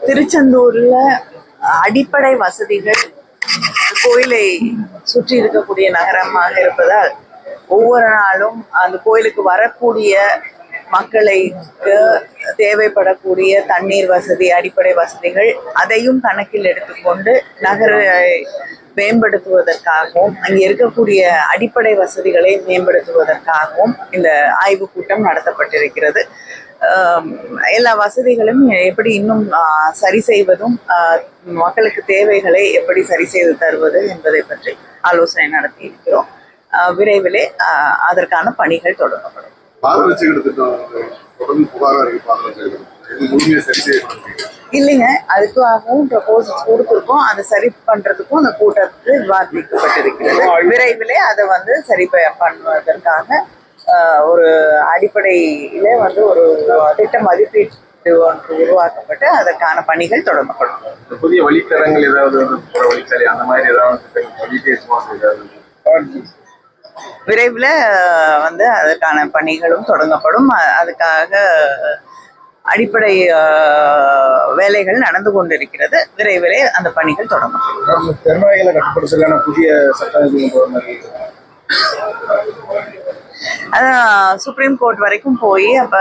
திருச்செந்தூர்ல அடிப்படை வசதிகள் கோயிலை சுற்றி இருக்கக்கூடிய நகரமாக இருப்பதால் ஒவ்வொரு நாளும் அந்த கோயிலுக்கு வரக்கூடிய மக்களுக்கு தேவைப்படக்கூடிய தண்ணீர் வசதி, அடிப்படை வசதிகள் அதையும் கணக்கில் எடுத்துக்கொண்டு நகரை மேம்படுத்துவதற்காகவும் அங்கே இருக்கக்கூடிய அடிப்படை வசதிகளை மேம்படுத்துவதற்காகவும் இந்த ஆய்வுக் கூட்டம் நடத்தப்பட்டிருக்கிறது. எல்லா வசதிகளும் எப்படி இன்னும் சரி செய்வதும், மக்களுக்கு தேவைகளை எப்படி சரி செய்து தருவது என்பதை பற்றி ஆலோசனை நடத்தி இருக்கிறோம். விரைவிலே அதற்கான பணிகள் தொடங்கப்படும். இல்லைங்க, அதுக்காகவும் ப்ரொபோசல்ஸ் கொடுத்துருக்கோம். அதை சரி பண்றதுக்கும் அந்த கூட்டத்தில் விவாதிக்கப்பட்டிருக்கிறது. விரைவிலே அதை சரி பண்ணுவதற்காக ஒரு அடிப்படையில ஒரு திட்ட மதிப்பீட்டு ஒன்று உருவாக்கப்பட்டு அதற்கான பணிகள் தொடங்கப்படும். புதிய வழித்தடங்கள் ஏதாவது வழித்தலை அந்த மாதிரி ஏதாவது விரைவில் அதற்கான பணிகளும் தொடங்கப்படும். அதுக்காக அடிப்படை வேலைகள் நடந்து கொண்டிருக்கிறது. விரைவிலே அந்த பணிகள் தொடங்கப்படும். தெருநாய்களை கட்டுப்படுத்தலான புதிய சட்டம் சுப்ரீம் கோர்ட் வரைக்கும் போய் அப்ப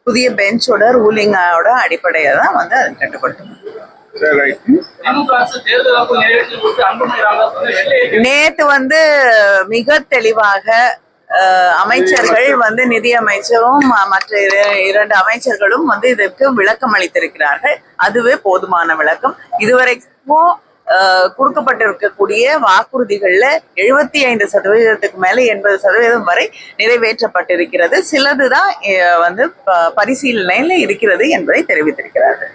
புதிய பெஞ்சோட ரூலிங்கோட அடிப்படையை தான் அதை கட்டுப்படுத்தணும். நேத்து மிக தெளிவாக அமைச்சர்கள் நிதி அமைச்சரும் மற்ற இரண்டு அமைச்சர்களும் இதற்கு விளக்கம் அளித்திருக்கிறார்கள். அதுவே போதுமான விளக்கம். இதுவரைக்கும் கொடுக்கப்பட்டிருக்கக்கூடிய வாக்குறுதிகள்ல 75% மேல 80% வரை நிறைவேற்றப்பட்டிருக்கிறது. சிலதுதான் பரிசீலனையில இருக்கிறது என்பதை தெரிவித்திருக்கிறார்கள்.